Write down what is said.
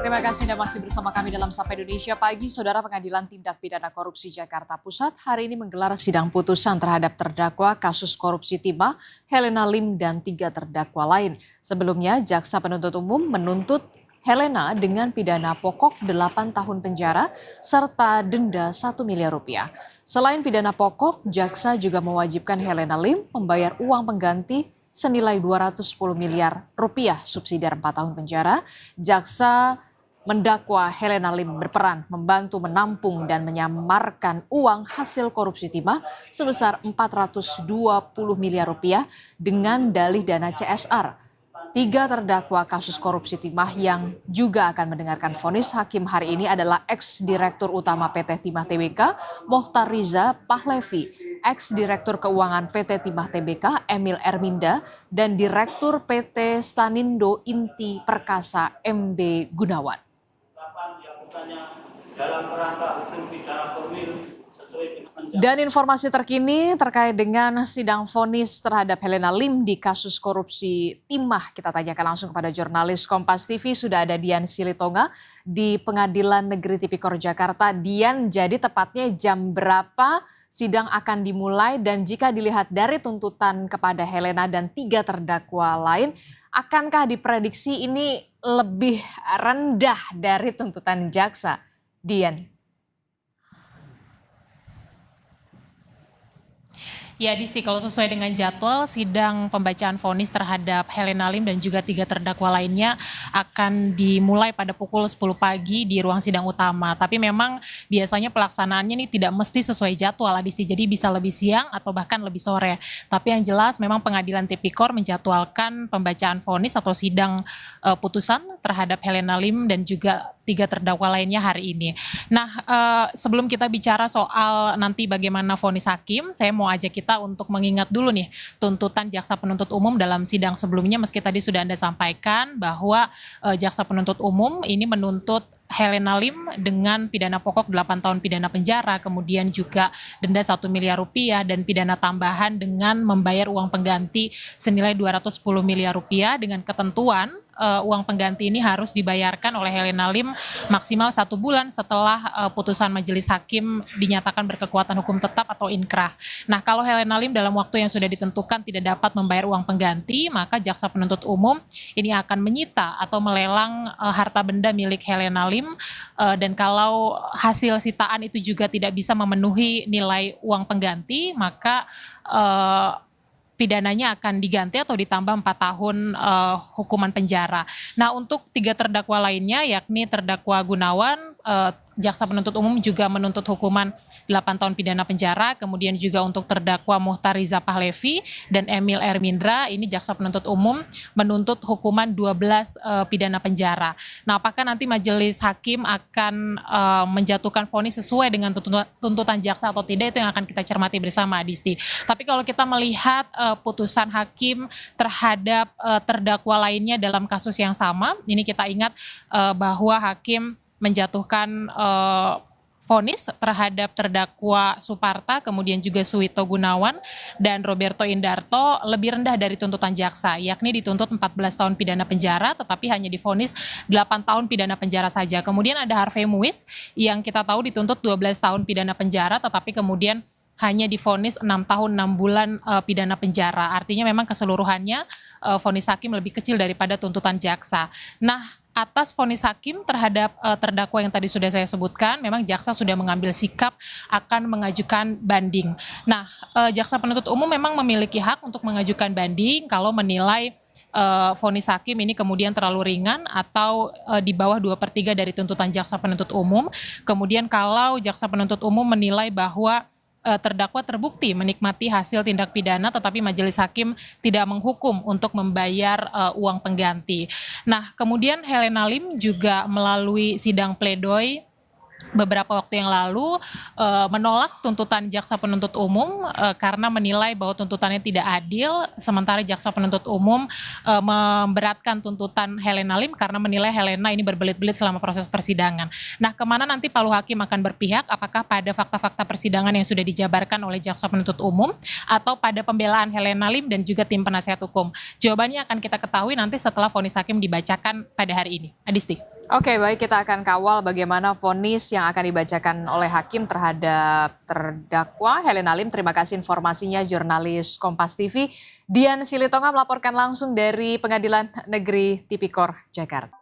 Terima kasih Anda masih bersama kami dalam Sapa Indonesia Pagi. Saudara, Pengadilan Tindak Pidana Korupsi Jakarta Pusat hari ini menggelar sidang putusan terhadap terdakwa kasus korupsi timah Helena Lim dan 3 terdakwa lain. Sebelumnya, Jaksa Penuntut Umum menuntut Helena dengan pidana pokok 8 tahun penjara serta denda 1 miliar rupiah. Selain pidana pokok, Jaksa juga mewajibkan Helena Lim membayar uang pengganti senilai 210 miliar rupiah subsidiar 4 tahun penjara. Jaksa mendakwa Helena Lim berperan membantu menampung dan menyamarkan uang hasil korupsi timah sebesar 420 miliar rupiah dengan dalih dana CSR. 3 terdakwa kasus korupsi timah yang juga akan mendengarkan vonis hakim hari ini adalah ex-direktur utama PT Timah Tbk Mohtar Riza Pahlevi, ex-direktur keuangan PT Timah Tbk Emil Erminda, dan direktur PT Stanindo Inti Perkasa MB Gunawan. Dan informasi terkini terkait dengan sidang vonis terhadap Helena Lim di kasus korupsi timah, kita tanyakan langsung kepada jurnalis Kompas TV. Sudah ada Dian Silitonga di Pengadilan Negeri Tipikor Jakarta. Dian, jadi tepatnya jam berapa sidang akan dimulai, dan jika dilihat dari tuntutan kepada Helena dan 3 terdakwa lain, akankah diprediksi ini lebih rendah dari tuntutan jaksa? Dian. Ya, Disti, kalau sesuai dengan jadwal, sidang pembacaan vonis terhadap Helena Lim dan juga 3 terdakwa lainnya akan dimulai pada pukul 10 pagi di ruang sidang utama. Tapi memang biasanya pelaksanaannya ini tidak mesti sesuai jadwal, Disti. Jadi bisa lebih siang atau bahkan lebih sore. Tapi yang jelas memang Pengadilan Tipikor menjadwalkan pembacaan vonis atau sidang putusan terhadap Helena Lim dan juga 3 terdakwa lainnya hari ini. Nah, sebelum kita bicara soal nanti bagaimana vonis hakim, saya mau ajak kita untuk mengingat dulu nih tuntutan Jaksa Penuntut Umum dalam sidang sebelumnya. Meski tadi sudah Anda sampaikan bahwa Jaksa Penuntut Umum ini menuntut Helena Lim dengan pidana pokok 8 tahun pidana penjara, kemudian juga denda 1 miliar rupiah dan pidana tambahan dengan membayar uang pengganti senilai 210 miliar rupiah dengan ketentuan uang pengganti ini harus dibayarkan oleh Helena Lim maksimal 1 bulan setelah putusan majelis hakim dinyatakan berkekuatan hukum tetap atau inkrah. Nah, kalau Helena Lim dalam waktu yang sudah ditentukan tidak dapat membayar uang pengganti, maka Jaksa Penuntut Umum ini akan menyita atau melelang harta benda milik Helena Lim, dan kalau hasil sitaan itu juga tidak bisa memenuhi nilai uang pengganti, maka pidananya akan diganti atau ditambah 4 tahun hukuman penjara. Nah, untuk 3 terdakwa lainnya yakni terdakwa Gunawan, Jaksa Penuntut Umum juga menuntut hukuman 8 tahun pidana penjara, kemudian juga untuk terdakwa Mohtar Riza Pahlevi dan Emil Ermindra, ini Jaksa Penuntut Umum menuntut hukuman 12 pidana penjara. Nah, apakah nanti majelis hakim akan menjatuhkan vonis sesuai dengan tuntutan jaksa atau tidak, itu yang akan kita cermati bersama, Disti. Tapi kalau kita melihat putusan hakim terhadap terdakwa lainnya dalam kasus yang sama, ini kita ingat bahwa hakim menjatuhkan vonis terhadap terdakwa Suparta, kemudian juga Suwito Gunawan dan Roberto Indarto lebih rendah dari tuntutan jaksa, yakni dituntut 14 tahun pidana penjara tetapi hanya divonis 8 tahun pidana penjara saja. Kemudian ada Harvey Muiz yang kita tahu dituntut 12 tahun pidana penjara tetapi kemudian hanya divonis 6 tahun 6 bulan pidana penjara. Artinya memang keseluruhannya vonis hakim lebih kecil daripada tuntutan jaksa. Nah, atas vonis hakim terhadap terdakwa yang tadi sudah saya sebutkan, memang jaksa sudah mengambil sikap akan mengajukan banding. Nah, Jaksa Penuntut Umum memang memiliki hak untuk mengajukan banding kalau menilai vonis hakim ini kemudian terlalu ringan atau di bawah 2/3 dari tuntutan Jaksa Penuntut Umum. Kemudian kalau Jaksa Penuntut Umum menilai bahwa terdakwa terbukti menikmati hasil tindak pidana tetapi majelis hakim tidak menghukum untuk membayar uang pengganti. Nah, kemudian Helena Lim juga melalui sidang pledoi beberapa waktu yang lalu menolak tuntutan Jaksa Penuntut Umum karena menilai bahwa tuntutannya tidak adil, sementara Jaksa Penuntut Umum memberatkan tuntutan Helena Lim karena menilai Helena ini berbelit-belit selama proses persidangan. Nah, kemana nanti Palu Hakim akan berpihak? Apakah pada fakta-fakta persidangan yang sudah dijabarkan oleh Jaksa Penuntut Umum atau pada pembelaan Helena Lim dan juga tim penasihat hukum? Jawabannya akan kita ketahui nanti setelah vonis hakim dibacakan pada hari ini. Adisti. Oke, baik, kita akan kawal bagaimana vonis yang akan dibacakan oleh hakim terhadap terdakwa Helena Lim. Terima kasih informasinya jurnalis Kompas TV Dian Silitonga melaporkan langsung dari Pengadilan Negeri Tipikor, Jakarta.